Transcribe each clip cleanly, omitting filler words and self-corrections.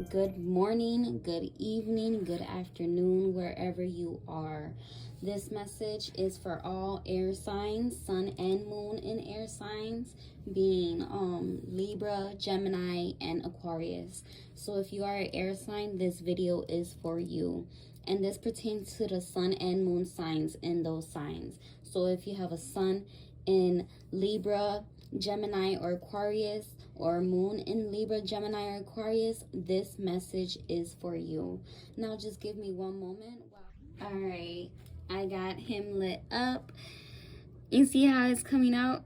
Good morning, good evening, good afternoon, wherever you are. This message is for all air signs, sun and moon in air signs, being Libra, Gemini, and Aquarius. So if you are an air sign, this video is for you. And this pertains to the sun and moon signs in those signs. So if you have a sun in Libra, Gemini, or Aquarius, or moon in Libra, Gemini, or Aquarius, this message is for you. Now just give me one moment. Wow. All right, I got him lit up. You see how it's coming out?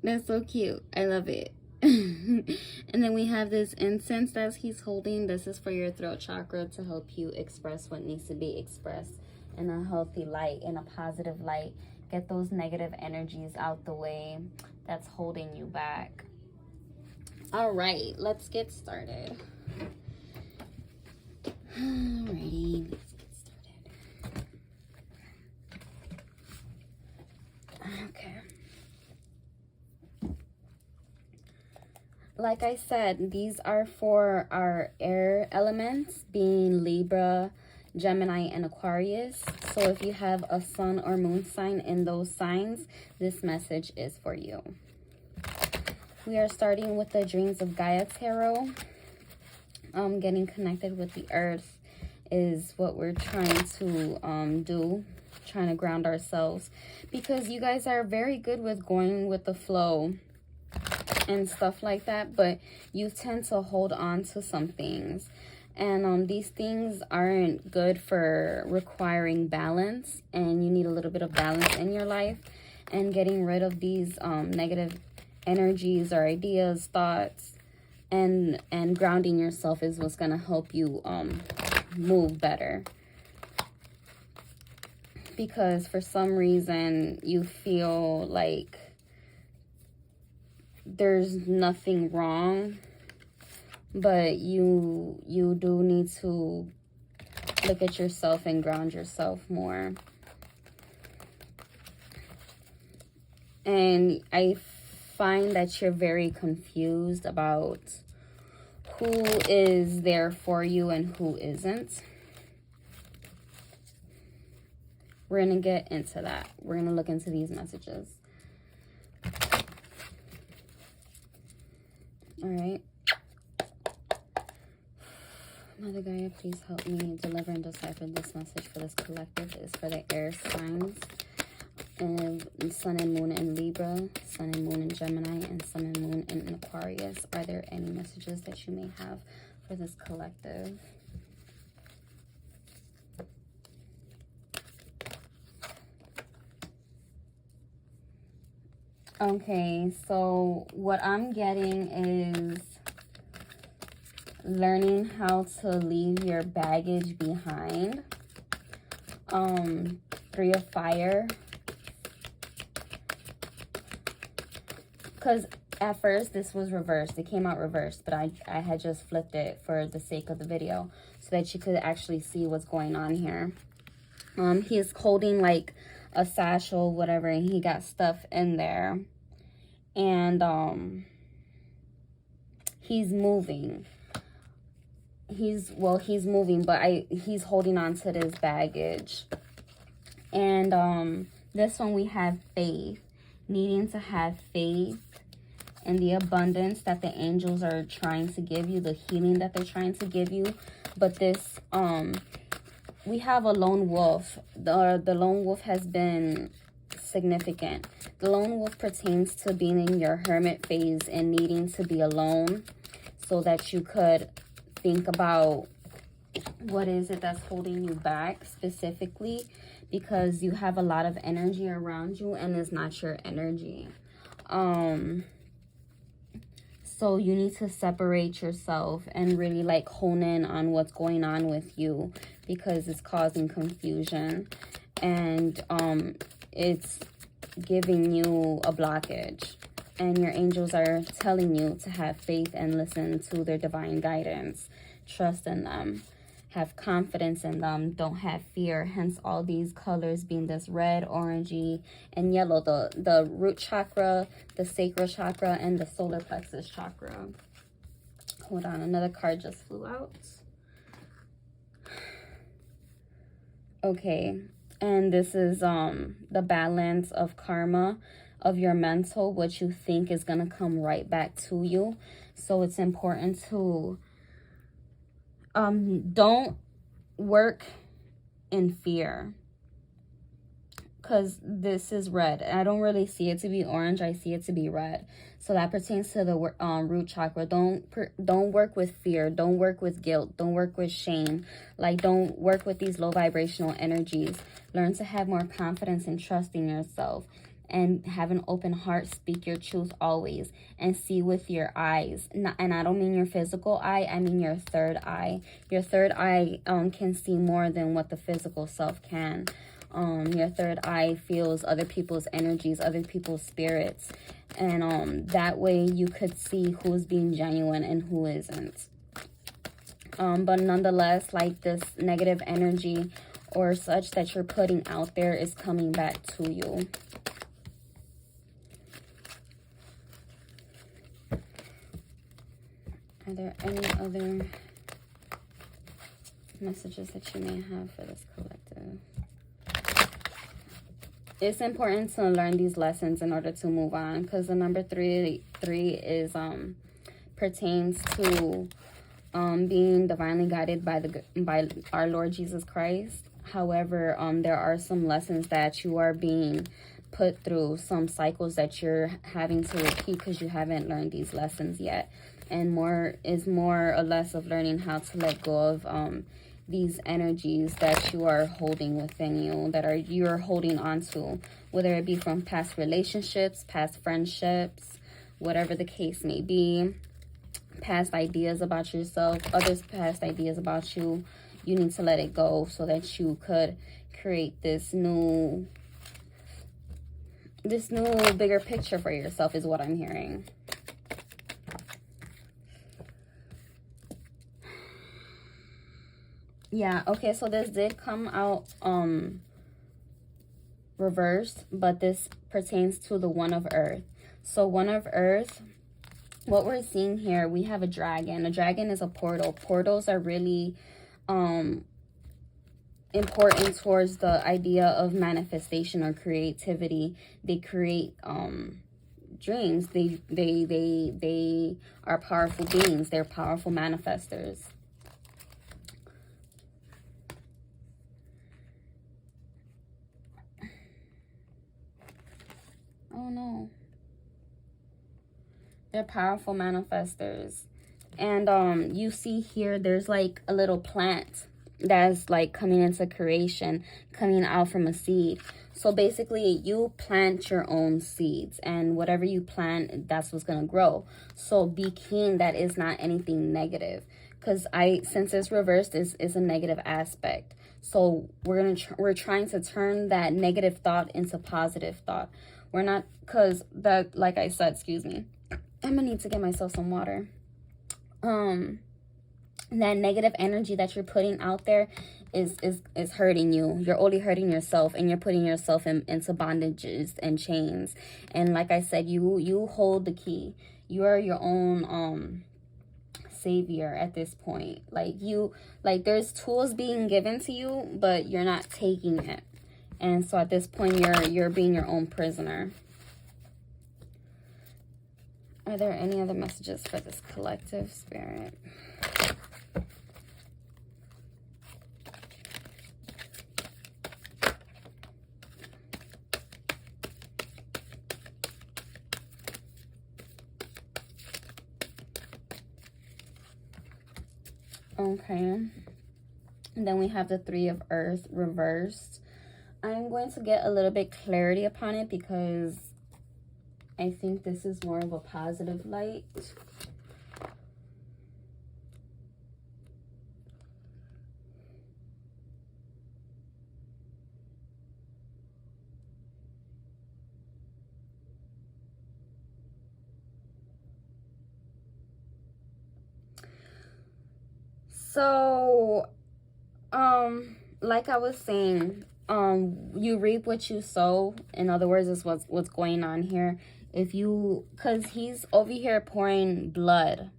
That's so cute. I love it. And then we have this incense that he's holding. This is for your throat chakra to help you express what needs to be expressed in a healthy light, in a positive light. Get those negative energies out the way that's holding you back. All right, let's get started. Alrighty, let's get started. Okay. Like I said, these are for our air elements, being Libra, Gemini, and Aquarius. So if you have a sun or moon sign in those signs, this message is for you. We are starting with the Dreams of Gaia Tarot. Getting connected with the earth is what we're trying to do, trying to ground ourselves, because you guys are very good with going with the flow and stuff like that, but you tend to hold on to some things. And these things aren't good for requiring balance, and you need a little bit of balance in your life. And getting rid of these negative energies or ideas, thoughts, and grounding yourself is what's going to help you move better. Because for some reason you feel like there's nothing wrong, but you do need to look at yourself and ground yourself more. And I find that you're very confused about who is there for you and who isn't. We're going to get into that. We're going to look into these messages. All right. Mother Gaia, please help me deliver and decipher this message for this collective. It is for the air signs. And sun and moon in Libra, sun and moon in Gemini, and sun and moon in Aquarius. Are there any messages that you may have for this collective? Okay, so what I'm getting is learning how to leave your baggage behind. Three of Fire. Because at first this was reversed. It came out reversed, but I had just flipped it for the sake of the video so that you could actually see what's going on here. He is holding like a satchel, whatever, and he got stuff in there. And he's moving. He's moving, but he's holding on to this baggage. And this one we have faith. Needing to have faith in the abundance that the angels are trying to give you, the healing that they're trying to give you. But this, we have a lone wolf. The lone wolf has been significant. The lone wolf pertains to being in your hermit phase and needing to be alone so that you could think about what is it that's holding you back specifically, because you have a lot of energy around you and it's not your energy. So you need to separate yourself and really like hone in on what's going on with you, because it's causing confusion and it's giving you a blockage. And your angels are telling you to have faith and listen to their divine guidance. Trust in them. Have confidence in them. Don't have fear. Hence all these colors being this red, orangey, and yellow. The root chakra, the sacral chakra, and the solar plexus chakra. Hold on, another card just flew out. Okay, and this is the balance of karma of your mental, what you think is going to come right back to you. So it's important to don't work in fear, because this is red. I don't really see it to be orange. I see it to be red. So that pertains to the root chakra. Don't work with fear. Don't work with guilt. Don't work with shame. Like, don't work with these low vibrational energies. Learn to have more confidence and trust in yourself. And have an open heart. Speak your truth always. And see with your eyes. And I don't mean your physical eye. I mean your third eye. Your third eye can see more than what the physical self can. Your third eye feels other people's energies, other people's spirits, and that way you could see who's being genuine and who isn't. But nonetheless, like, this negative energy or such that you're putting out there is coming back to you. Are there any other messages that you may have for this collective? It's important to learn these lessons in order to move on, because the number three is pertains to being divinely guided by our Lord Jesus Christ. However, there are some lessons that you are being put through, some cycles that you're having to repeat because you haven't learned these lessons yet. And more or less of learning how to let go of these energies that you are holding within you, that you're holding on to, whether it be from past relationships, past friendships, whatever the case may be, past ideas about yourself, others' past ideas about you. You need to let it go so that you could create this new bigger picture for yourself, is what I'm hearing. Yeah, okay, so this did come out reversed, but this pertains to the One of Earth. So One of Earth, what we're seeing here, we have a dragon. A dragon is a portal. Portals are really important towards the idea of manifestation or creativity. They create dreams. They are powerful beings. They're powerful manifestors. Oh no. They're powerful manifestors. And you see here, there's like a little plant that's like coming into creation, coming out from a seed. So basically, you plant your own seeds, and whatever you plant, that's what's going to grow. So be keen that is not anything negative, because since it's reversed, is a negative aspect. So we're trying to turn that negative thought into positive thought. We're not, because that, like I said, excuse me, I'm gonna need to get myself some water. That negative energy that you're putting out there is hurting you. You're only hurting yourself, and you're putting yourself into bondages and chains. And like I said, you hold the key. You are your own savior at this point. Like there's tools being given to you, but you're not taking it. And so at this point, you're being your own prisoner. Are there any other messages for this collective, Spirit? Okay. And then we have the Three of Earth reversed. I'm going to get a little bit clarity upon it, because I think this is more of a positive light. So, like I was saying, you reap what you sow. In other words, is what's going on here. Because he's over here pouring blood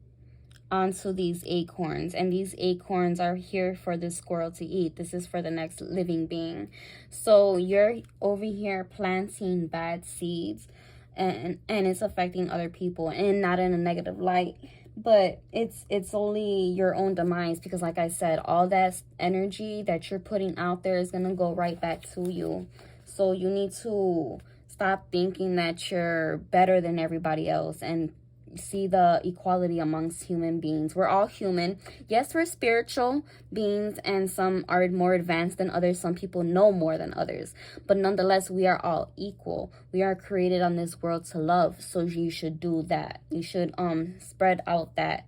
onto these acorns, and these acorns are here for the squirrel to eat. This is for the next living being. So you're over here planting bad seeds, and it's affecting other people, and not in a negative light, but it's only your own demise, because like I said, all that energy that you're putting out there is gonna go right back to you. So you need to stop thinking that you're better than everybody else, and see the equality amongst human beings. We're all human. Yes, we're spiritual beings, and some are more advanced than others. Some people know more than others, but nonetheless, we are all equal. We are created on this world to love, so you should do that. You should spread out that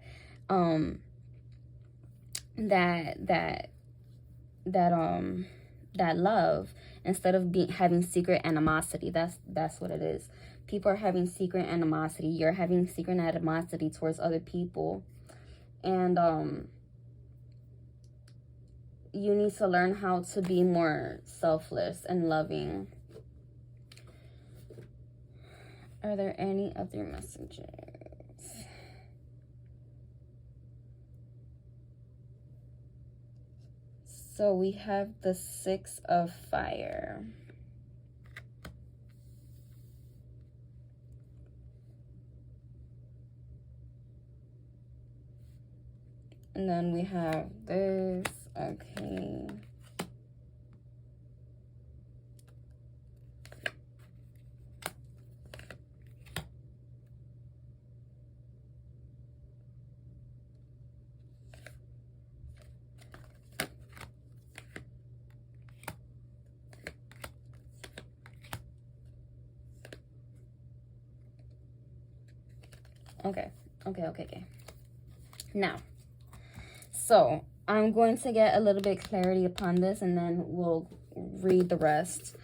that love, instead of having secret animosity. That's what it is. People are having secret animosity. You're having secret animosity towards other people. And you need to learn how to be more selfless and loving. Are there any other messages? So we have the 6 of Fire. And then we have this. Okay. Okay. Now, so I'm going to get a little bit clarity upon this, and then we'll read the rest.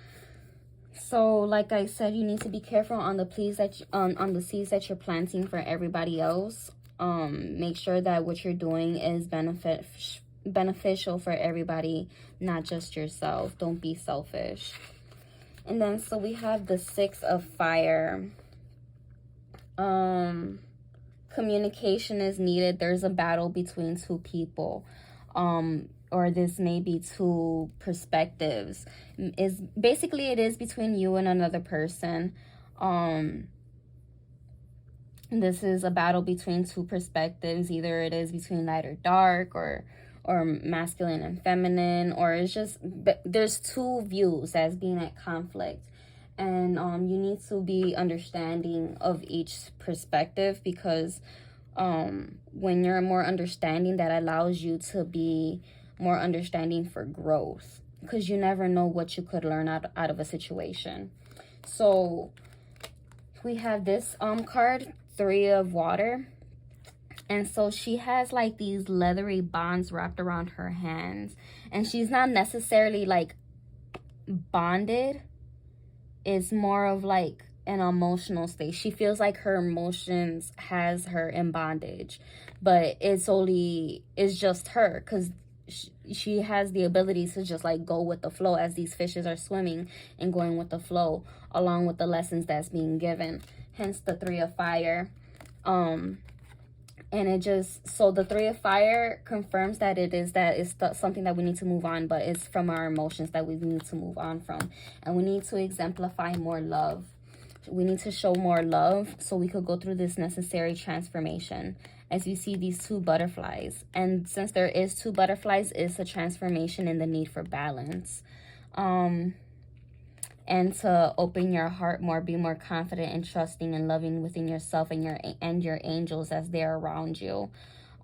So, like I said, you need to be careful on the on the seeds that you're planting for everybody else. Make sure that what you're doing is beneficial for everybody, not just yourself. Don't be selfish. And then, so we have the 6 of Fire. Communication is needed. There's a battle between two people, or this may be two perspectives. It is between you and another person. This is a battle between two perspectives. Either it is between light or dark, or masculine and feminine, or it's just, there's two views as being at conflict. And you need to be understanding of each perspective, because when you're more understanding, that allows you to be more understanding for growth, because you never know what you could learn out of a situation. So we have this card, 3 of Water. And so she has like these leathery bonds wrapped around her hands, and she's not necessarily like bonded. It's more of like an emotional state. She feels like her emotions has her in bondage, but it's just her, because she has the ability to just like go with the flow, as these fishes are swimming and going with the flow along with the lessons that's being given. Hence the 3 of Fire. And it just, so the 3 of Fire confirms that it's something that we need to move on, but it's from our emotions that we need to move on from. And we need to exemplify more love. We need to show more love so we could go through this necessary transformation. As you see these 2 butterflies. And since there is 2 butterflies, it's a transformation in the need for balance. And to open your heart more, be more confident and trusting and loving within yourself and your angels as they're around you.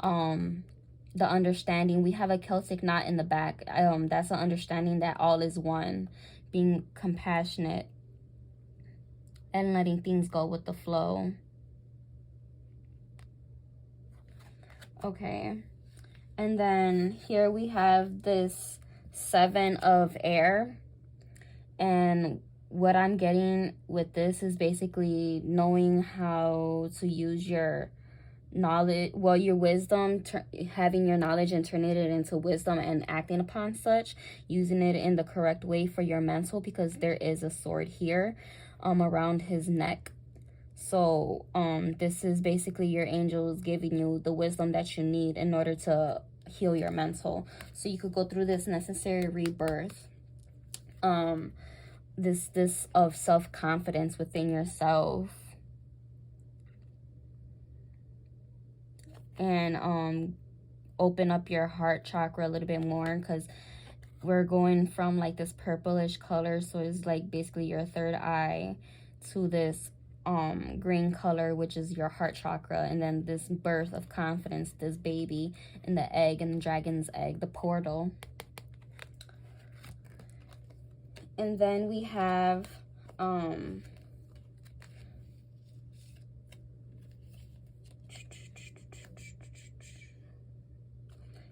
The understanding, we have a Celtic knot in the back. That's an understanding that all is one, being compassionate and letting things go with the flow. Okay, and then here we have this 7 of Air. And what I'm getting with this is basically knowing how to use your knowledge, well, your wisdom, having your knowledge and turning it into wisdom and acting upon such, using it in the correct way for your mental, because there is a sword here around his neck. So this is basically your angels giving you the wisdom that you need in order to heal your mental, so you could go through this necessary rebirth, this of self-confidence within yourself, and open up your heart chakra a little bit more, because we're going from like this purplish color, so it's like basically your third eye, to this green color, which is your heart chakra, and then this birth of confidence, this baby in the egg, and the dragon's egg, the portal. And then we have and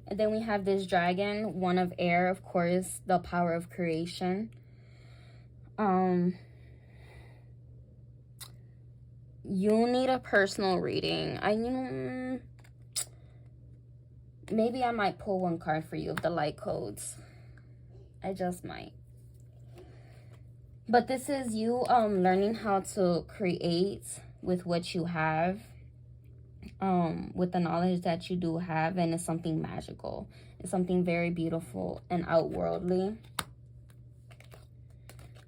then we have this dragon, one of air, of course, the power of creation. You need a personal reading. Maybe I might pull one card for you of the light codes. I just might. But this is you learning how to create with what you have, with the knowledge that you do have, and it's something magical. It's something very beautiful and outworldly.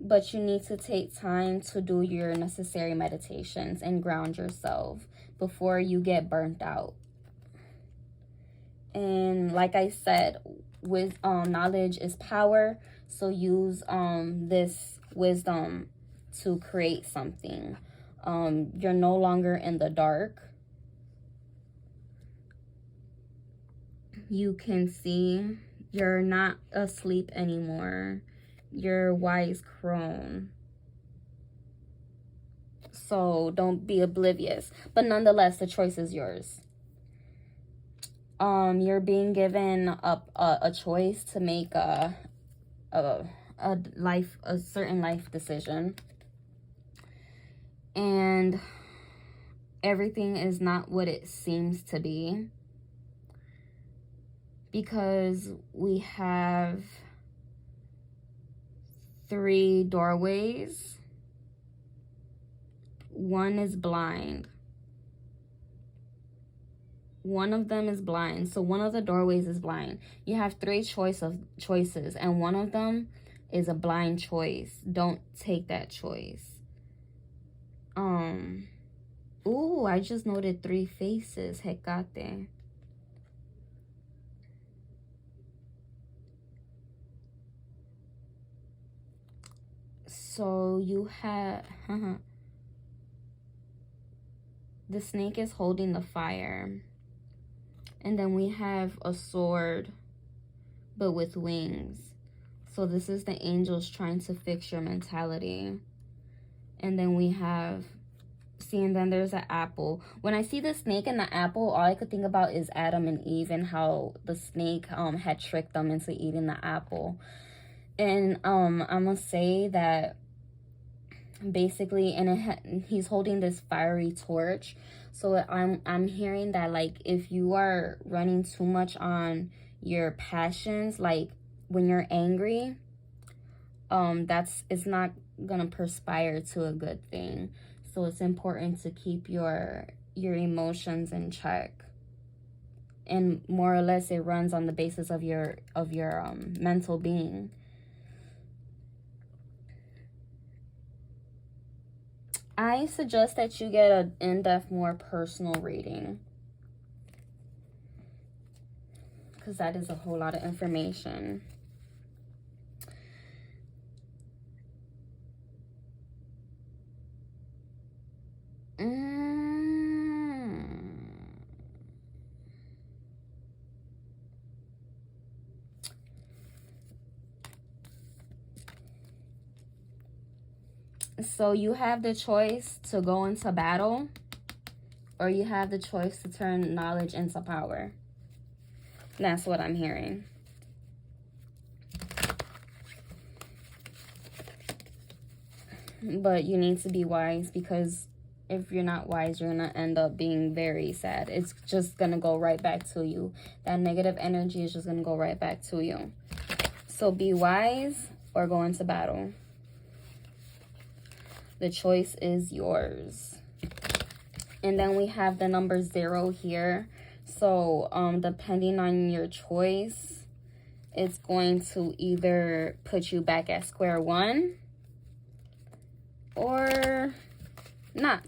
But you need to take time to do your necessary meditations and ground yourself before you get burnt out. And like I said, with knowledge is power. So use this wisdom to create something. You're no longer in the dark. You can see you're not asleep anymore. You're wise crone. So don't be oblivious. But nonetheless, the choice is yours. You're being given a choice to make a certain life decision. And everything is not what it seems to be. Because we have 3 doorways. One is blind. One of them is blind. So one of the doorways is blind. You have 3 choices, and one of them is a blind choice. Don't take that choice. Ooh, I just noted 3 faces. Hecate. So you have the snake is holding the fire, and then we have a sword but with wings. So this is the angels trying to fix your mentality. And then we have, and then there's an apple. When I see the snake and the apple, all I could think about is Adam and Eve, and how the snake had tricked them into eating the apple. And I'm gonna say that basically, and he's holding this fiery torch. So I'm hearing that, like, if you are running too much on your passions, like when you're angry, it's not gonna perspire to a good thing. So it's important to keep your emotions in check. And more or less, it runs on the basis of your mental being. I suggest that you get an in-depth, more personal reading, because that is a whole lot of information. So you have the choice to go into battle, or you have the choice to turn knowledge into power. That's what I'm hearing. But you need to be wise, because if you're not wise, you're going to end up being very sad. It's just going to go right back to you. That negative energy is just going to go right back to you. So be wise or go into battle. The choice is yours. And then we have the number 0 here. So depending on your choice, it's going to either put you back at square one or not.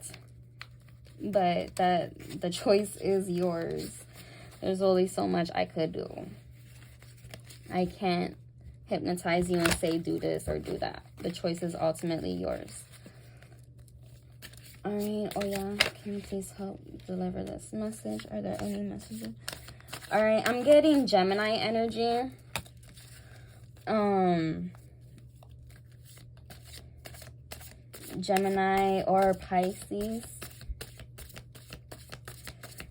But the choice is yours. There's only so much I could do. I can't hypnotize you and say do this or do that. The choice is ultimately yours. All right. Oh yeah, can you please help deliver this message? Are there any messages? All right, I'm getting Gemini energy. Gemini or Pisces,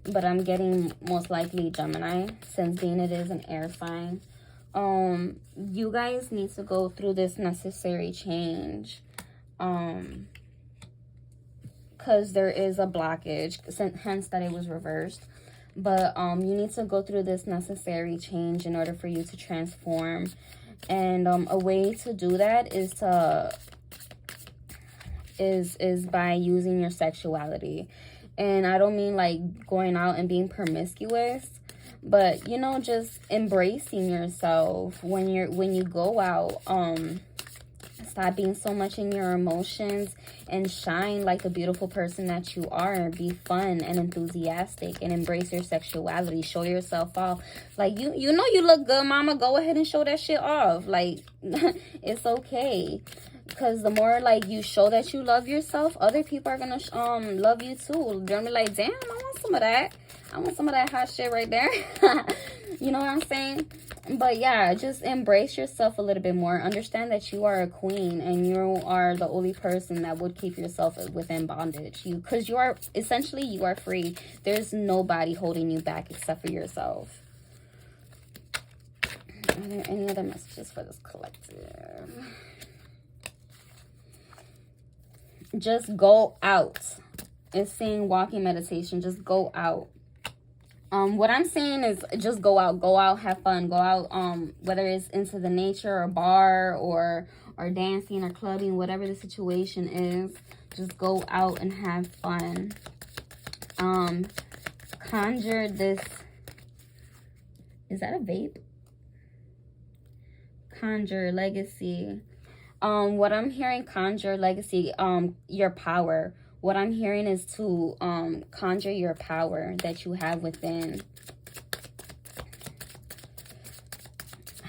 but I'm getting most likely Gemini, since being it is an air sign. You guys need to go through this necessary change, because there is a blockage, hence that it was reversed. But you need to go through this necessary change in order for you to transform. And a way to do that is by using your sexuality. And I don't mean like going out and being promiscuous, but you know, just embracing yourself when you go out. Stop being so much in your emotions and shine like the beautiful person that you are. Be fun and enthusiastic and embrace your sexuality. Show yourself off. Like, you know you look good, mama. Go ahead and show that shit off. Like, it's okay. Because the more, like, you show that you love yourself, other people are going to love you, too. They're going to be like, damn, I want some of that. I want some of that hot shit right there. You know what I'm saying? But, yeah, just embrace yourself a little bit more. Understand that you are a queen and you are the only person that would keep yourself within bondage. Because you are, essentially, you are free. There's nobody holding you back except for yourself. Are there any other messages for this collective? Just go out. It's saying walking meditation. Just go out. What I'm saying is just go out, have fun, go out, whether it's into the nature or bar or dancing or clubbing, whatever the situation is, just go out and have fun. Conjure this, is that a vape? Conjure legacy. What I'm hearing, conjure legacy, your power. What I'm hearing is to conjure your power that you have within.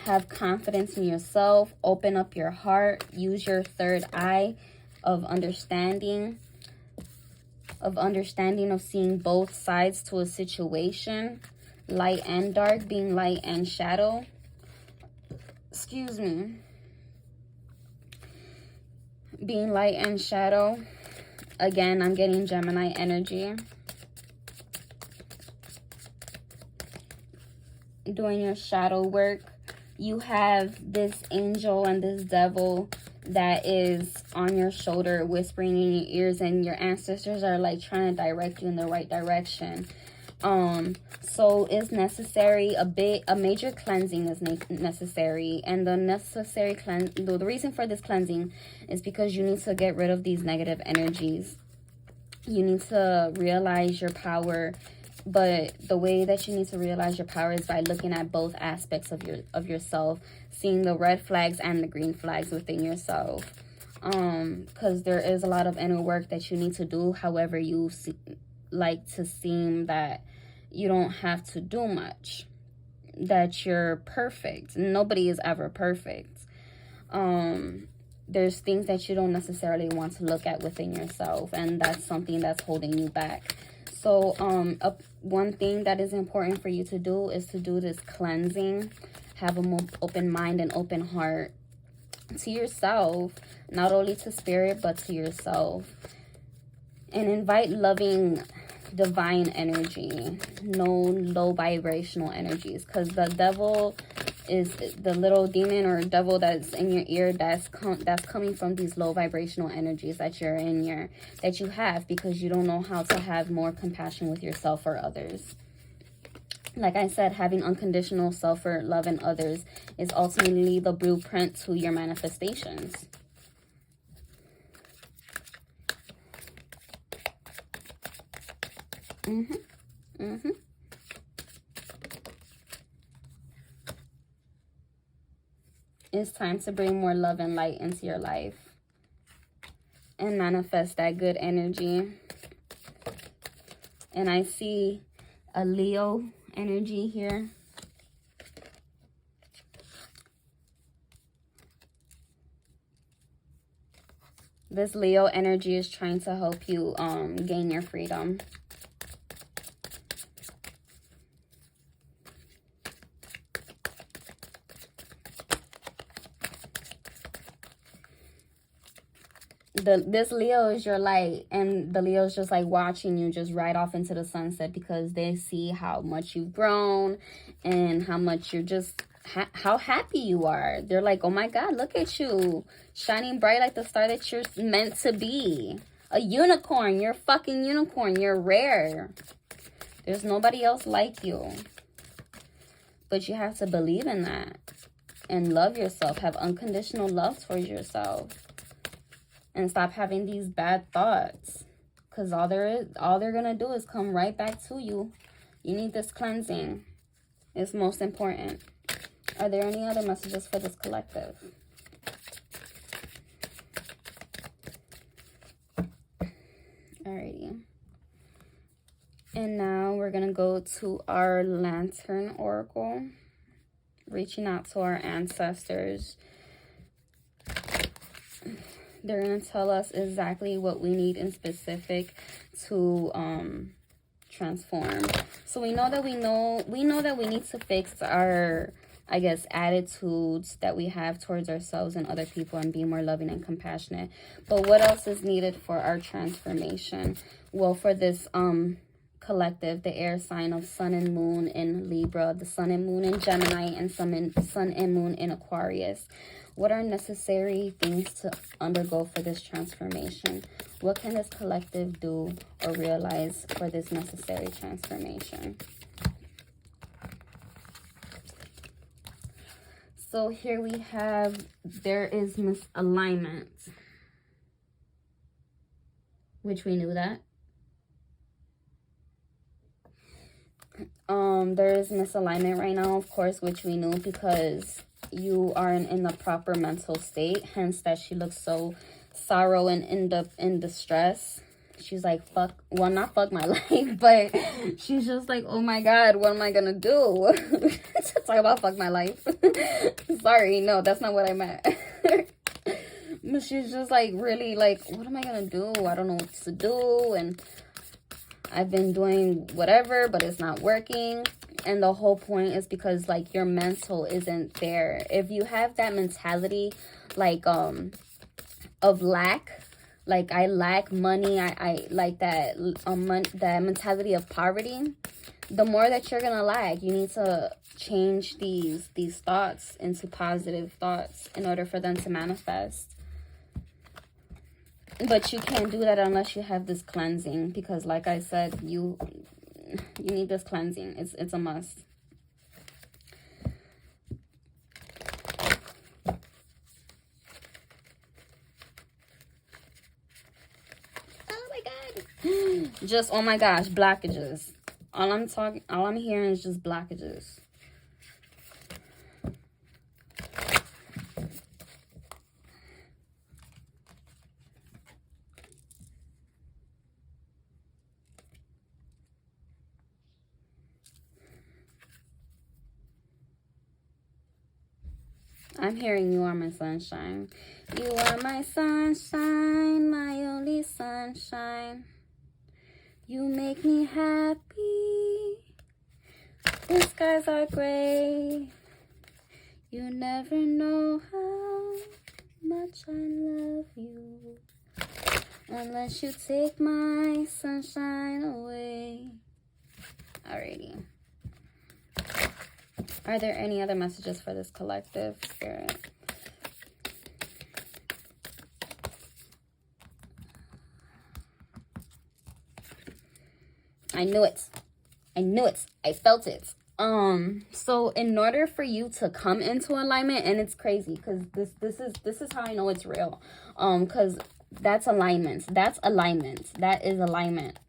Have confidence in yourself. Open up your heart. Use your third eye of understanding. Of seeing both sides to a situation. Light and dark, being light and shadow. Excuse me. Being light and shadow. Again, I'm getting Gemini energy. Doing your shadow work. You have this angel and this devil that is on your shoulder, whispering in your ears, and your ancestors are like trying to direct you in the right direction. So it's necessary, a major cleansing is necessary. And the necessary the reason for this cleansing is because you need to get rid of these negative energies. You need to realize your power, but the way that you need to realize your power is by looking at both aspects of yourself, seeing the red flags and the green flags within yourself. Because there is a lot of inner work that you need to do. However, you like to seem that you don't have to do much, that you're perfect. Nobody is ever perfect. There's things that you don't necessarily want to look at within yourself, and that's something that's holding you back. So one thing that is important for you to do is to do this cleansing. Have an open mind and open heart to yourself, not only to spirit but to yourself, and invite loving divine energy, no low vibrational energies, because the devil is the little demon or devil that's in your ear, that's coming from these low vibrational energies that that you have, because you don't know how to have more compassion with yourself or others. Like I said, having unconditional self-love in others is ultimately the blueprint to your manifestations. It's time to bring more love and light into your life and manifest that good energy. And I see a Leo energy here. This Leo energy is trying to help you gain your freedom. This Leo is your light, and the Leo is just like watching you just ride off into the sunset because they see how much you've grown and how much you're just how happy you are. They're like, oh my God, look at you shining bright like the star that you're meant to be. A unicorn. You're a fucking unicorn. You're rare. There's nobody else like you. But you have to believe in that and love yourself. Have unconditional love towards yourself. And stop having these bad thoughts. Because all they're going to do is come right back to you. You need this cleansing. It's most important. Are there any other messages for this collective? Alrighty. And now we're going to go to our Lantern Oracle. Reaching out to our ancestors. They're going to tell us exactly what we need in specific to transform. So we know that we need to fix our, I guess, attitudes that we have towards ourselves and other people and be more loving and compassionate. But what else is needed for our transformation? Well, for this collective, the air sign of Sun and Moon in Libra, the Sun and Moon in Gemini, and Sun and Moon in Aquarius. What are necessary things to undergo for this transformation? What can this collective do or realize for this necessary transformation? So here we have, there is misalignment, which we knew that. There is misalignment right now, of course, which we knew because you aren't in the proper mental state, hence that she looks so sorrow and in distress. She's like, not fuck my life, but she's just like, oh my God, what am I gonna do? Talk about fuck my life. Sorry, no, that's not what I meant. But she's just like, really like, what am I gonna do? I don't know what to do, and I've been doing whatever, but it's not working. And the whole point is because like your mental isn't there. If you have that mentality like of lack, like I lack money, I like that that mentality of poverty, the more that you're gonna lack, you need to change these thoughts into positive thoughts in order for them to manifest. But you can't do that unless you have this cleansing, because like I said, you need this cleansing. It's a must. Oh my God. Just, oh my gosh, blockages. All I'm hearing is just blockages. I'm hearing you are my sunshine. You are my sunshine, my only sunshine. You make me happy. The skies are gray. You never know how much I love you unless you take my sunshine away. Alrighty. Are there any other messages for this collective, Spirit? I knew it. I knew it. I felt it. So in order for you to come into alignment, and it's crazy because this is how I know it's real. Because that's alignment. That's alignment. That is alignment.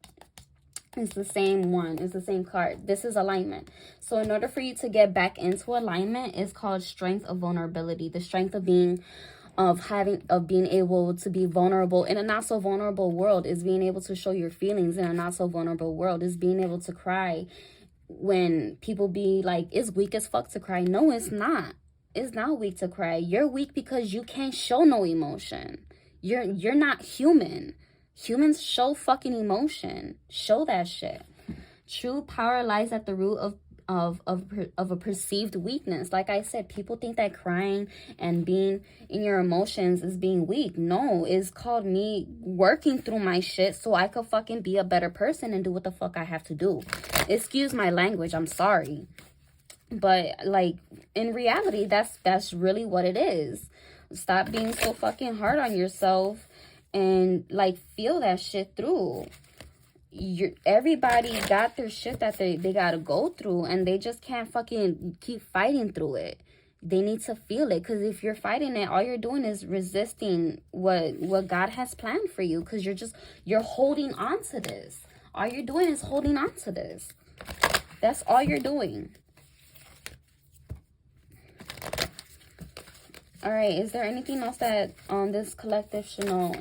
It's the same one. It's the same card. This is alignment. So in order for you to get back into alignment, it's called strength of vulnerability. The strength of being able to be vulnerable in a not so vulnerable world, is being able to show your feelings in a not so vulnerable world, is being able to cry when people be like, it's weak as fuck to cry. No, it's not. It's not weak to cry. You're weak because you can't show no emotion. You're not human. Humans show fucking emotion. Show that shit. True power lies at the root of a perceived weakness. Like I said, people think that crying and being in your emotions is being weak. No, it's called me working through my shit so I could fucking be a better person and do what the fuck I have to do. Excuse my language, I'm sorry. But like in reality, that's really what it is. Stop being so fucking hard on yourself and like feel that shit through. Everybody got their shit that they gotta go through, and they just can't fucking keep fighting through it. They need to feel it, because if you're fighting it, all you're doing is resisting what God has planned for you, because you're holding on to this. All you're doing is holding on to this. That's all you're doing. All right, is there anything else that this collective should know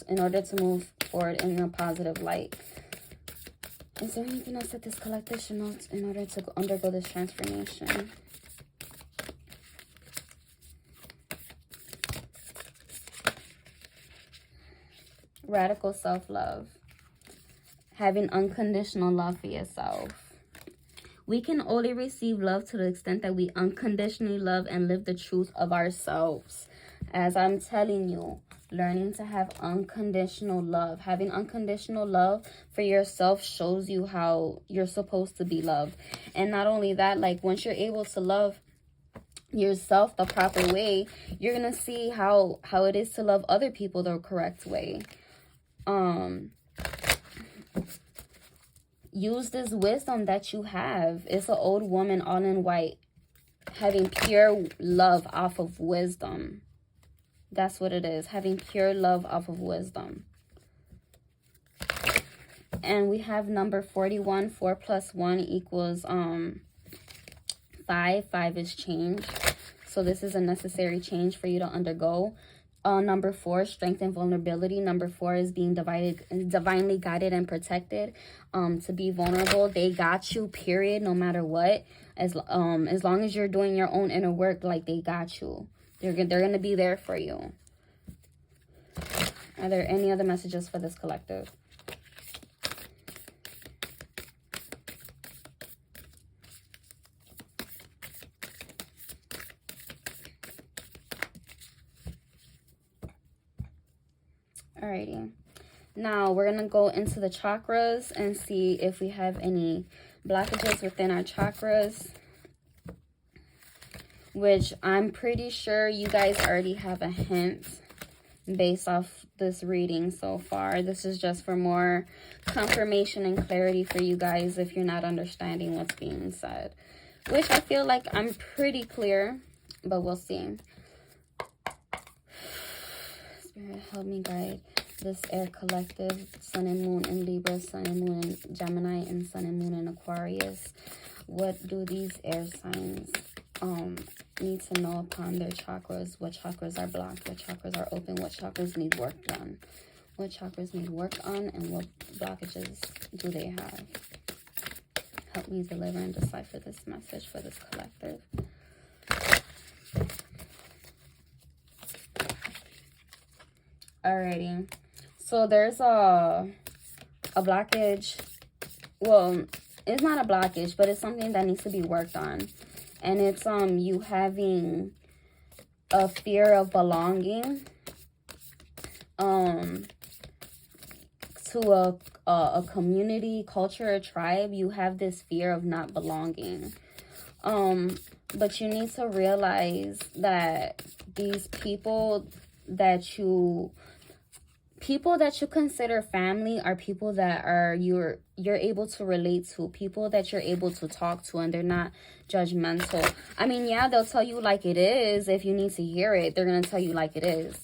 in order to move forward in a positive light? Is there anything else that this collective should know in order to undergo this transformation? Radical self-love. Having unconditional love for yourself. We can only receive love to the extent that we unconditionally love and live the truth of ourselves. As I'm telling you, learning to have unconditional love. Having unconditional love for yourself shows you how you're supposed to be loved. And not only that, like once you're able to love yourself the proper way, you're going to see how it is to love other people the correct way. Use this wisdom that you have. It's an old woman all in white having pure love off of wisdom. That's what it is. Having pure love off of wisdom. And we have number 41. 4 plus 1 equals 5. 5 is change. So this is a necessary change for you to undergo. Number 4, strength and vulnerability. Number 4 is being divinely guided and protected. To be vulnerable, they got you, period, no matter what. As long as you're doing your own inner work, like they got you. They're going to be there for you. Are there any other messages for this collective? Alrighty. Now we're going to go into the chakras and see if we have any blockages within our chakras, which I'm pretty sure you guys already have a hint based off this reading so far. This is just for more confirmation and clarity for you guys if you're not understanding what's being said, which I feel like I'm pretty clear, but we'll see. Spirit, help me guide this air collective, sun and moon in Libra, sun and moon in Gemini, and sun and moon in Aquarius. What do these air signs need to know upon their chakras? What chakras are blocked? What chakras are open? What chakras need work done? What chakras need work on? And what blockages do they have? Help me deliver and decipher this message for this collective. Alrighty. So there's a blockage. Well, it's not a blockage, but it's something that needs to be worked on. And it's you having a fear of belonging to a community, culture, a tribe. You have this fear of not belonging. But you need to realize that these people that you consider family are people that are you're able to relate to, people that you're able to talk to, and they're not judgmental. I mean, yeah, they'll tell you like it is. If you need to hear it, they're gonna tell you like it is.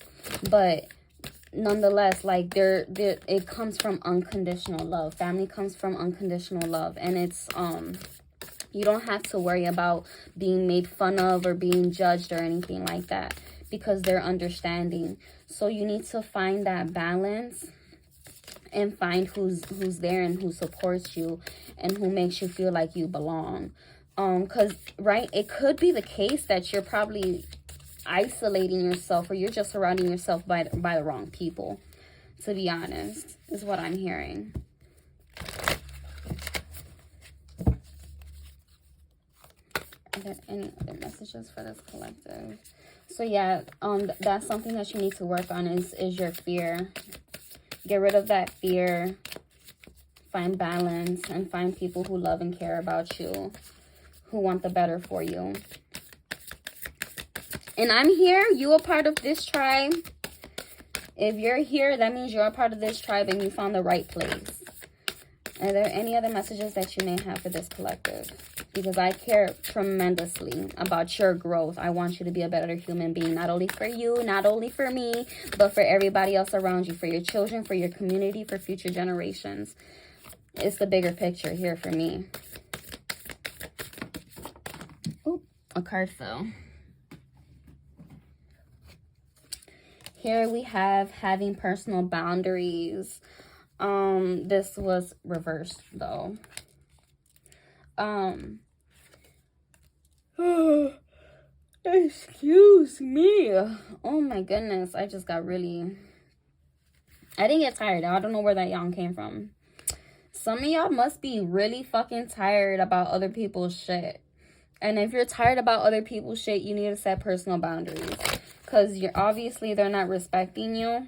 But nonetheless, like it comes from unconditional love. Family comes from unconditional love, and it's you don't have to worry about being made fun of or being judged or anything like that, because they're understanding. So you need to find that balance and find who's there and who supports you and who makes you feel like you belong. Because right, it could be the case that you're probably isolating yourself, or you're just surrounding yourself by the wrong people, to be honest, is what I'm hearing. Are there any other messages for this collective? So yeah, that's something that you need to work on is your fear. Get rid of that fear. Find balance and find people who love and care about you, who want the better for you. And I'm here. You are part of this tribe. If you're here, that means you're a part of this tribe and you found the right place. Are there any other messages that you may have for this collective? Because I care tremendously about your growth. I want you to be a better human being, not only for you, not only for me, but for everybody else around you, for your children, for your community, for future generations. It's the bigger picture here for me. Oh, a card fell. Here we have having personal boundaries. This was reversed though. Excuse me. Oh my goodness. I just got really... I didn't get tired. I don't know where that yawn came from. Some of y'all must be really fucking tired about other people's shit. And if you're tired about other people's shit, you need to set personal boundaries. Because you're obviously they're not respecting you.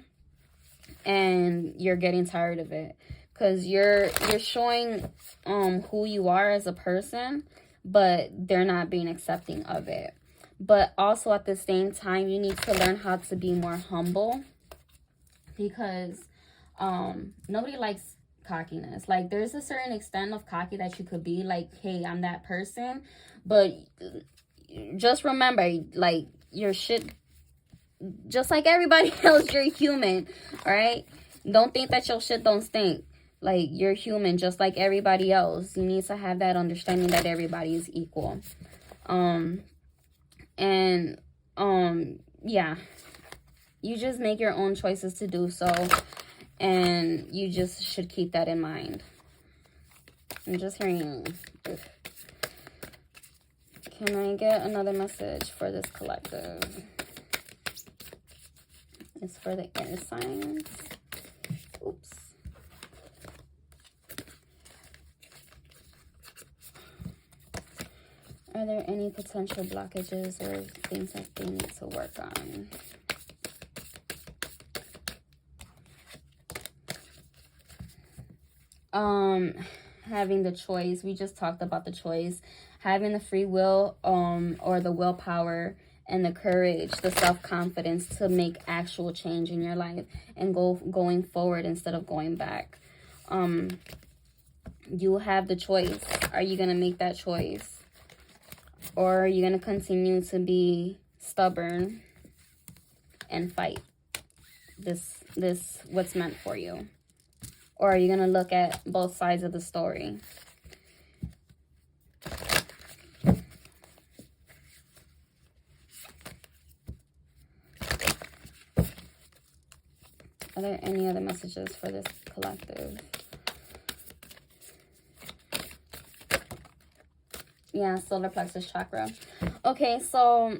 And you're getting tired of it. Because you're showing who you are as a person, but they're not being accepting of it. But also at the same time, you need to learn how to be more humble, because nobody likes cockiness. Like, there's a certain extent of cocky that you could be like, hey, I'm that person. But just remember, like, your shit, just like everybody else, you're human, all right? Don't think that your shit don't stink. Like, you're human just like everybody else. You need to have that understanding that everybody is equal. Yeah. You just make your own choices to do so. And you just should keep that in mind. I'm just hearing... Can I get another message for this collective? It's for the air signs. Oops. Are there any potential blockages or things that they need to work on? Having the choice. We just talked about the choice. Having the free will, or the willpower and the courage, the self-confidence to make actual change in your life and going forward instead of going back. You have the choice. Are you going to make that choice? Or are you going to continue to be stubborn and fight this what's meant for you? Or are you going to look at both sides of the story? Are there any other messages for this collective? Yeah, solar plexus chakra. Okay, so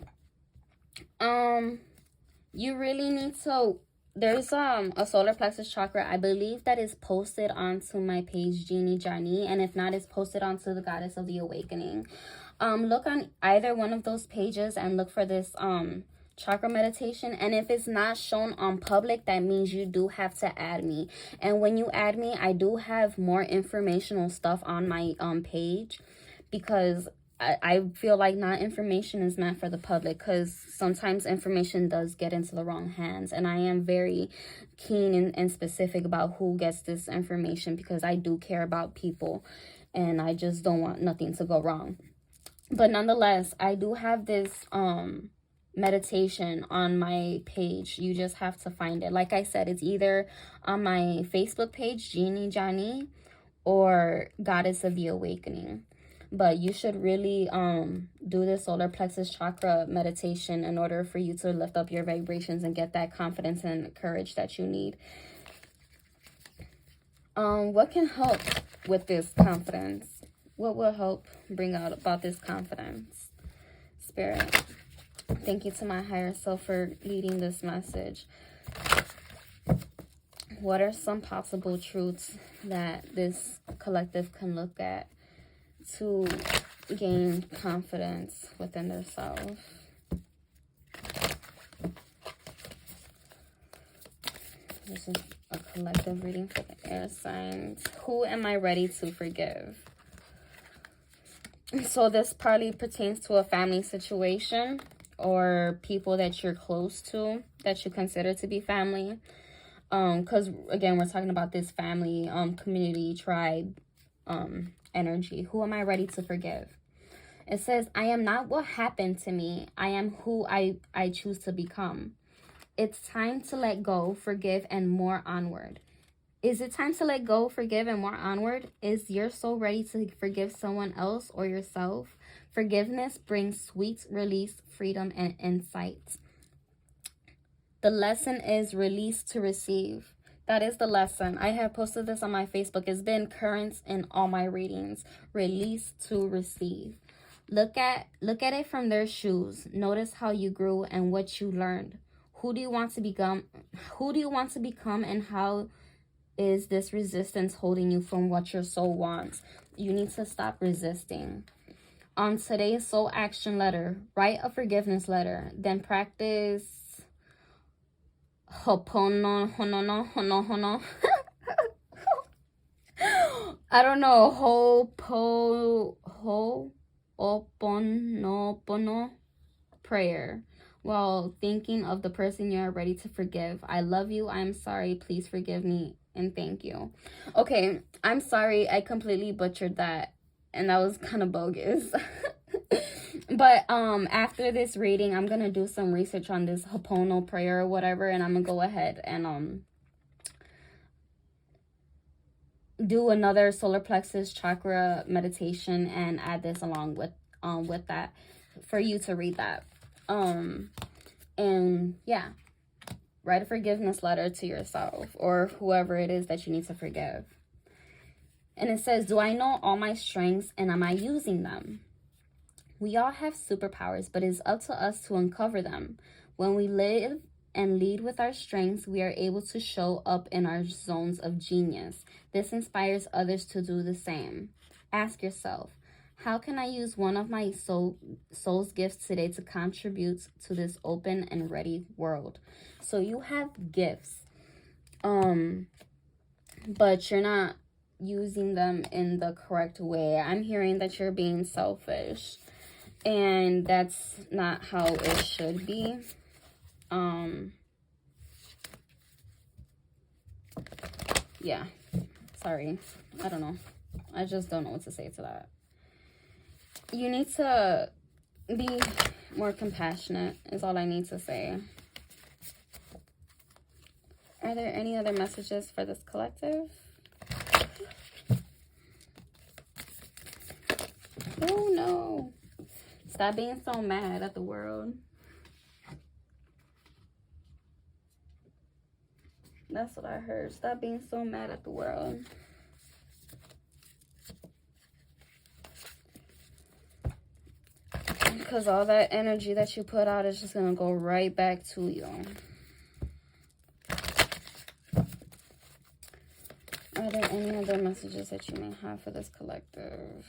you really need to... There's a solar plexus chakra. I believe that is posted onto my page, Ğęnıę Jąhnıę, and if not, it's posted onto the Goddess of the Awakening. Look on either one of those pages and look for this chakra meditation. And if it's not shown on public, that means you do have to add me. And when you add me, I do have more informational stuff on my page, because I feel like not information is meant for the public, because sometimes information does get into the wrong hands. And I am very keen and specific about who gets this information, because I do care about people and I just don't want nothing to go wrong. But nonetheless, I do have this meditation on my page. You just have to find it. Like I said, it's either on my Facebook page, Ğęnıę Jąhnıę, or Goddess of the Awakening. But you should really do this solar plexus chakra meditation in order for you to lift up your vibrations and get that confidence and courage that you need. What can help with this confidence? What will help bring out about this confidence? Spirit, thank you to my higher self for leading this message. What are some possible truths that this collective can look at to gain confidence within themselves? This is a collective reading for the air signs. Who am I ready to forgive? So this partly pertains to a family situation or people that you're close to, that you consider to be family. Because again, we're talking about this family, community, tribe, energy. Who am I ready to forgive? It says, I am not what happened to me. I am who I choose to become. It's time to let go, forgive, and more onward. Is it time to let go, forgive, and more onward? Is your soul ready to forgive someone else or yourself? Forgiveness brings sweet release, freedom, and insight. The lesson is release to receive. That is the lesson. I have posted this on my Facebook. It's been current in all my readings. Release to receive. Look at it from their shoes. Notice how you grew and what you learned. Who do you want to become? Who do you want to become, and how is this resistance holding you from what your soul wants? You need to stop resisting. On today's soul action letter, write a forgiveness letter. Then practice Ho'oponopono. I don't know. Ho'oponopono prayer while thinking of the person you are ready to forgive. I love you. I'm sorry. Please forgive me. And thank you. Okay, I'm sorry. I completely butchered that. And that was kind of bogus. But after this reading, I'm going to do some research on this Ho'oponopono prayer or whatever. And I'm going to go ahead and do another solar plexus chakra meditation and add this along with that for you to read that. And yeah, write a forgiveness letter to yourself or whoever it is that you need to forgive. And it says, do I know all my strengths and am I using them? We all have superpowers, but it's up to us to uncover them. When we live and lead with our strengths, we are able to show up in our zones of genius. This inspires others to do the same. Ask yourself, how can I use one of my soul's gifts today to contribute to this open and ready world? So you have gifts, but you're not using them in the correct way. I'm hearing that you're being selfish, and that's not how it should be. Yeah, sorry. I don't know. I just don't know what to say to that. You need to be more compassionate is all I need to say. Are there any other messages for this collective? Oh no. Stop being so mad at the world. That's what I heard. Stop being so mad at the world. Because all that energy that you put out is just going to go right back to you. Are there any other messages that you may have for this collective?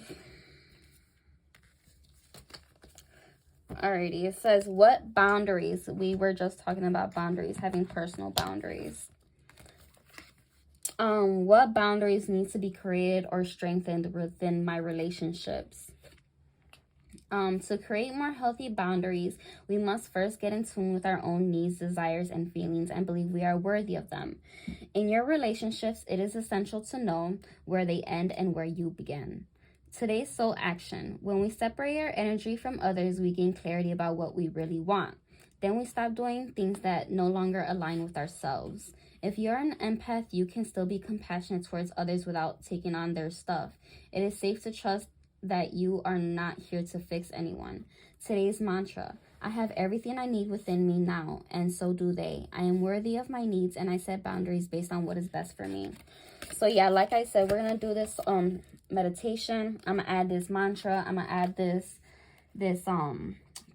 Alrighty, it says, what boundaries? We were just talking about boundaries, having personal boundaries. What boundaries need to be created or strengthened within my relationships? To create more healthy boundaries, we must first get in tune with our own needs, desires, and feelings and believe we are worthy of them. In your relationships, it is essential to know where they end and where you begin. Today's soul action. When we separate our energy from others, we gain clarity about what we really want. Then we stop doing things that no longer align with ourselves. If you're an empath, you can still be compassionate towards others without taking on their stuff. It is safe to trust that you are not here to fix anyone. Today's mantra: I have everything I need within me now, and so do they. I am worthy of my needs, and I set boundaries based on what is best for me. So yeah, like I said, we're gonna do this meditation. I'm gonna add this mantra. I'm gonna add this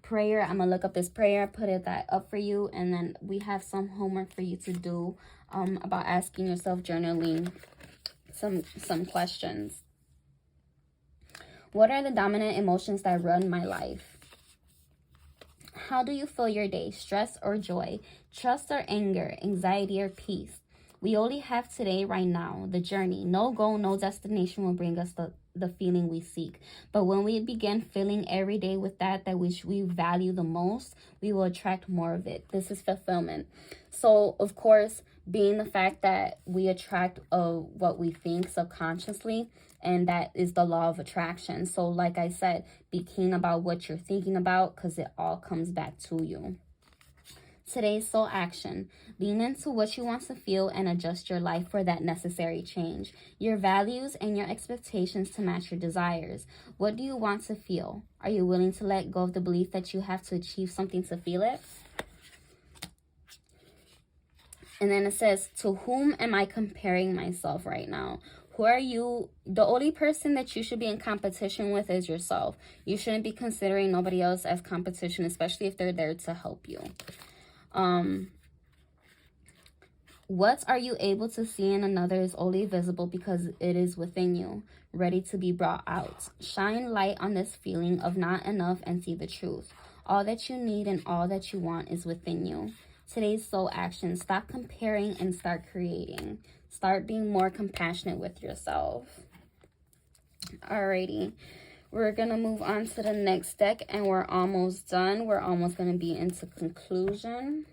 prayer. I'm gonna look up this prayer, put that up for you, and then we have some homework for you to do about asking yourself, journaling some questions. What are the dominant emotions that run my life? How do you fill your day? Stress or joy? Trust or anger? Anxiety or peace? We only have today, right now, the journey. No goal, no destination will bring us the feeling we seek. But when we begin filling every day with that which we value the most, we will attract more of it. This is fulfillment. So, of course, being the fact that we attract what we think subconsciously, and that is the law of attraction. So, like I said, be keen about what you're thinking about, because it all comes back to you. Today's soul action: lean into what you want to feel and adjust your life for that necessary change. Your values and your expectations to match your desires. What do you want to feel? Are you willing to let go of the belief that you have to achieve something to feel it? And then it says, to whom am I comparing myself right now? Who are you? The only person that you should be in competition with is yourself. You shouldn't be considering nobody else as competition, especially if they're there to help you. What are you able to see in another is only visible because it is within you, ready to be brought out. Shine light on this feeling of not enough and see the truth. All that you need and all that you want is within you. Today's soul action: stop comparing and start creating. Start being more compassionate with yourself. Alrighty. We're going to move on to the next deck, and we're almost done. We're almost going to be into conclusion.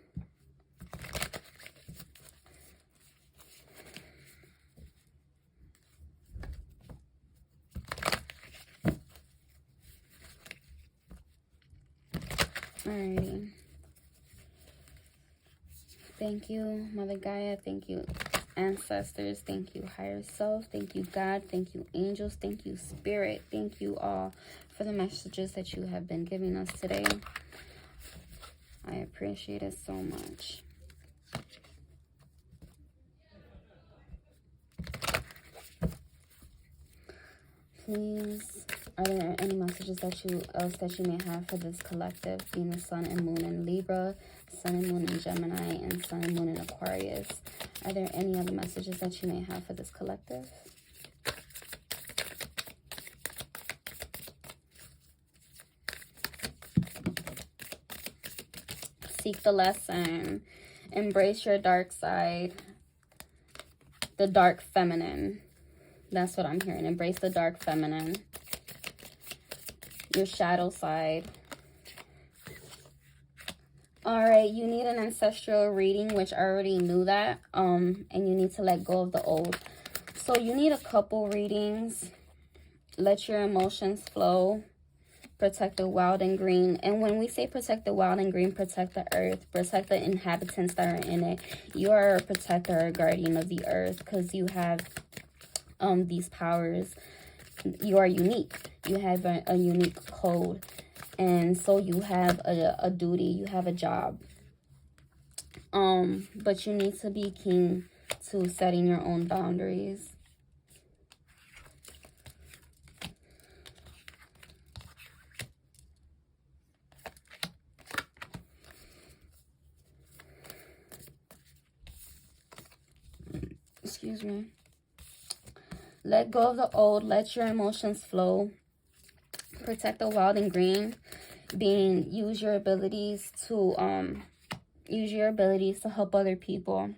Alrighty. Thank you, Mother Gaia. Thank you, ancestors. Thank you, higher self. Thank you, God. Thank you, angels. Thank you, spirit. Thank you all for the messages that you have been giving us today. I appreciate it so much. Please, are there any messages that you may have for this collective, being the sun and moon in Libra, sun and moon in Gemini, and sun and moon in Aquarius? Are there any other messages that you may have for this collective? Seek the lesson. Embrace your dark side. The dark feminine. That's what I'm hearing. Embrace the dark feminine. Your shadow side. Alright, you need an ancestral reading, which I already knew that. And you need to let go of the old. So you need a couple readings. Let your emotions flow. Protect the wild and green. And when we say protect the wild and green, protect the earth. Protect the inhabitants that are in it. You are a protector or guardian of the earth, because you have these powers. You are unique. You have a unique code, and so you have a duty. You have a job, but you need to be keen to setting your own boundaries. Excuse me. Let go of the old. Let your emotions flow. Protect the wild and green. Use your abilities to help other people.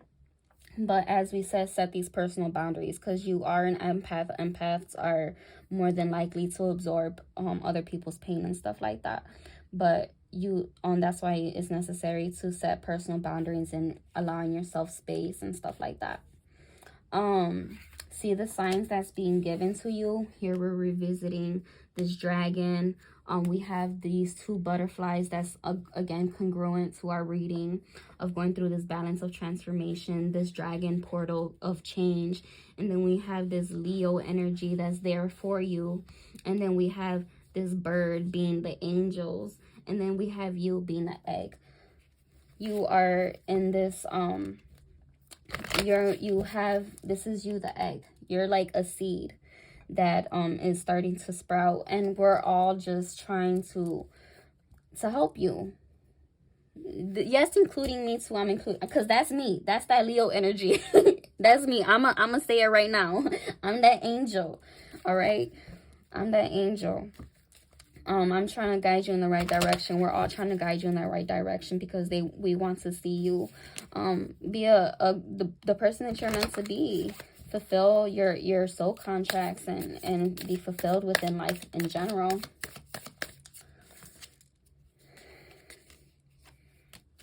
But as we said, set these personal boundaries, because you are an empath. Empaths are more than likely to absorb other people's pain and stuff like that. But that's why it's necessary to set personal boundaries and allowing yourself space and stuff like that. see the signs that's being given to you. Here we're revisiting this dragon. We have these two butterflies that's again congruent to our reading of going through this balance of transformation, this dragon portal of change. And then we have this Leo energy that's there for you. And then we have this bird being the angels. And then we have you being the egg. You are in this, this is you, the egg. You're like a seed that is starting to sprout, and we're all just trying to help you. Yes, including me too. I'm including, because that's me. That's that Leo energy. That's me. I'm gonna say it right now. I'm that angel. All right, I'm that angel. I'm trying to guide you in the right direction. We're all trying to guide you in that right direction, because we want to see you be the person that you're meant to be. Fulfill your soul contracts and be fulfilled within life in general.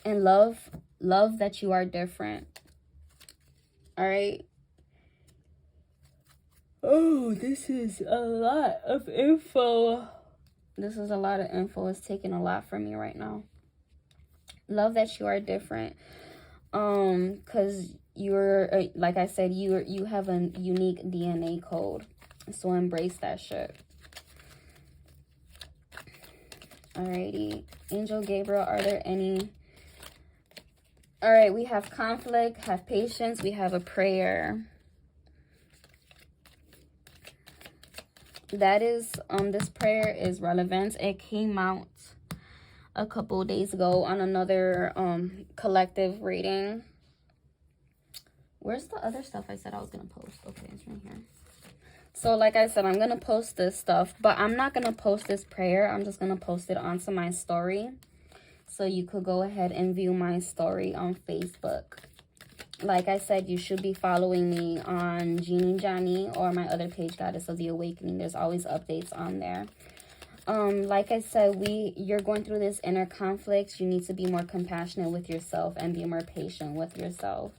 And love that you are different. All right. Oh, this is a lot of info. This is a lot of info. It's taking a lot from me right now. Love that you are different. Because you're, like I said, you have a unique DNA code. So embrace that shit. Alrighty. Angel Gabriel, are there any? Alright, we have conflict, have patience, we have a prayer. That is, this prayer is relevant. It came out a couple days ago on another collective reading. Where's the other stuff I said I was gonna post? Okay, it's right here. So like I said, I'm gonna post this stuff, but I'm not gonna post this prayer. I'm just gonna post it onto my story, so you could go ahead and view my story on Facebook. Like I said, you should be following me on Ğęnıę Jąhnıę or my other page, Goddess of the Awakening. There's always updates on there. Like I said, you're going through this inner conflict. You need to be more compassionate with yourself and be more patient with yourself,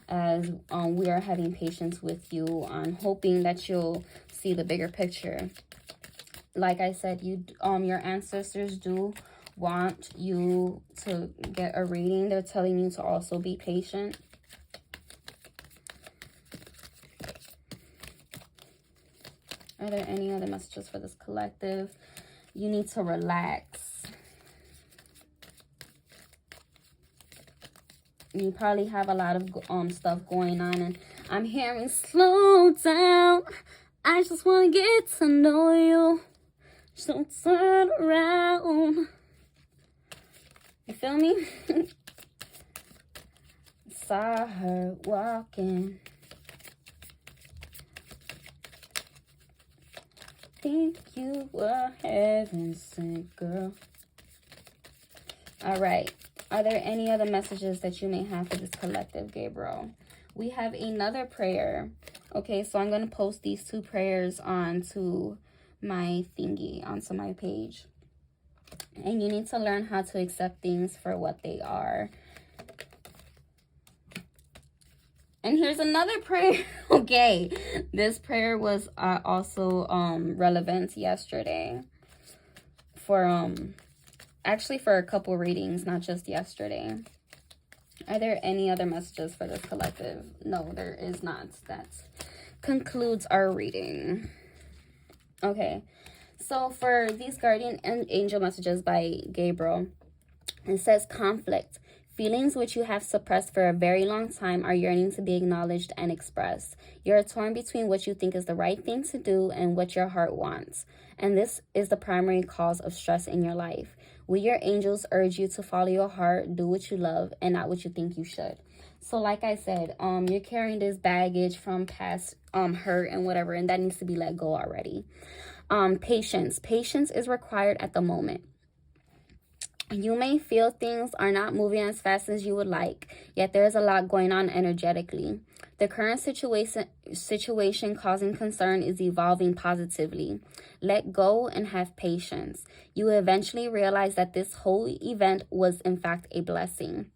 as we are having patience with you on hoping that you'll see the bigger picture. Like I said, your ancestors do want you to get a reading. They're telling you to also be patient. Are there any other messages for this collective? You need to relax. You probably have a lot of stuff going on, and I'm hearing slow down. I just want to get to know you. So turn around. You feel me? Saw her walking. Think you were heaven sent, girl. All right. Are there any other messages that you may have for this collective, Gabriel? We have another prayer. Okay, so I'm going to post these two prayers onto my thingy, onto my page. And you need to learn how to accept things for what they are. And here's another prayer. Okay, this prayer was also relevant yesterday for actually for a couple readings, not just yesterday. Are there any other messages for this collective? No, there is not. That concludes our reading. Okay, so for these guardian and angel messages by Gabriel, it says conflict. Feelings which you have suppressed for a very long time are yearning to be acknowledged and expressed. You're torn between what you think is the right thing to do and what your heart wants. And this is the primary cause of stress in your life. We, your angels, urge you to follow your heart, do what you love, and not what you think you should. So like I said, you're carrying this baggage from past hurt and whatever, and that needs to be let go already. Patience. Patience is required at the moment. You may feel things are not moving as fast as you would like, yet there is a lot going on energetically. The current situation causing concern is evolving positively. Let go and have patience. You will eventually realize that this whole event was in fact a blessing.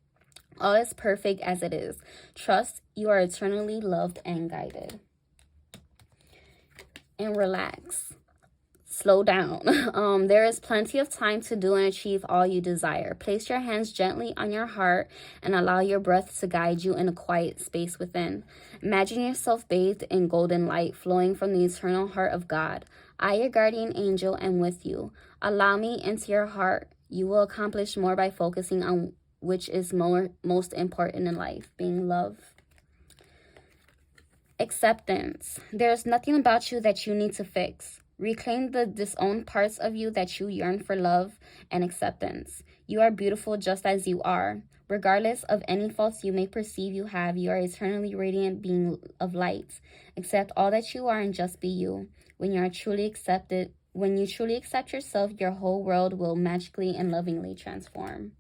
All is perfect as it is. Trust you are eternally loved and guided. and relax. Slow down. There is plenty of time to do and achieve all you desire. Place your hands gently on your heart and allow your breath to guide you in a quiet space within. Imagine yourself bathed in golden light flowing from the eternal heart of God. I, your guardian angel, am with you. Allow me into your heart. You will accomplish more by focusing on which is most important in life, being love. Acceptance. There's nothing about you that you need to fix. Reclaim the disowned parts of you that you yearn for love and acceptance. You are beautiful just as you are. Regardless of any faults you may perceive you have, you are eternally radiant being of light. Accept all that you are and just be you. When you truly accept yourself, your whole world will magically and lovingly transform.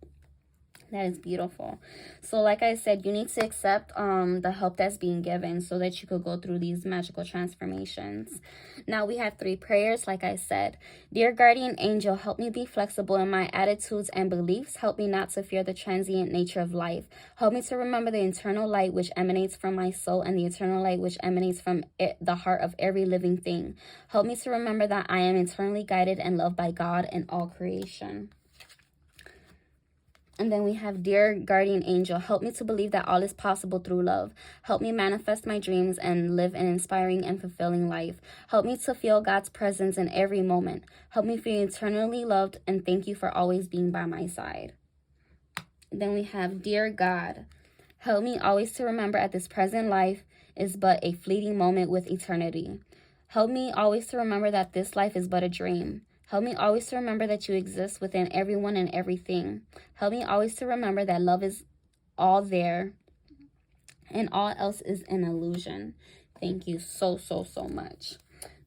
That is beautiful. So like I said, you need to accept the help that's being given so that you could go through these magical transformations. Now we have 3 prayers. Like I said, dear guardian angel, help me be flexible in my attitudes and beliefs. Help me not to fear the transient nature of life. Help me to remember the eternal light which emanates from my soul and the eternal light which emanates from the heart of every living thing. Help me to remember that I am eternally guided and loved by God and all creation. And then we have, dear guardian angel, help me to believe that all is possible through love. Help me manifest my dreams and live an inspiring and fulfilling life. Help me to feel God's presence in every moment. Help me feel eternally loved, and thank you for always being by my side. Then we have, dear God, help me always to remember at this present life is but a fleeting moment with eternity. Help me always to remember that this life is but a dream. Help me always to remember that you exist within everyone and everything. Help me always to remember that love is all there and all else is an illusion. Thank you so, so, so much.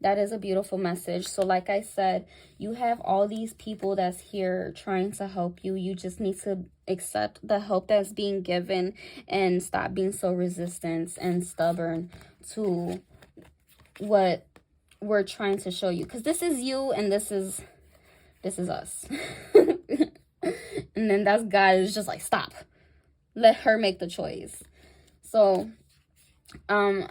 That is a beautiful message. So like I said, you have all these people that's here trying to help you. You just need to accept the help that's being given and stop being so resistant and stubborn to what we're trying to show you, because this is you and this is us. And then that's God is just like, stop, let her make the choice. So I'm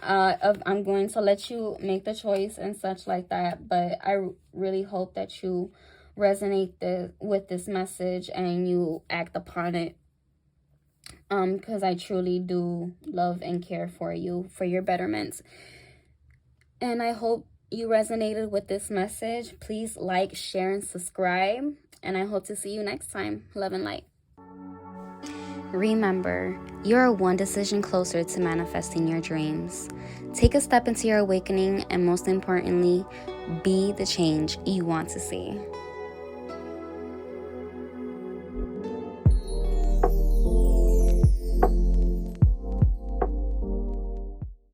going to let you make the choice and such like that, but I really hope that you resonate with this message and you act upon it, because I truly do love and care for you, for your betterment. And I hope you resonated with this message. Please like, share, and subscribe. And I hope to see you next time. Love and light. Remember, you're one decision closer to manifesting your dreams. Take a step into your awakening, and most importantly, be the change you want to see.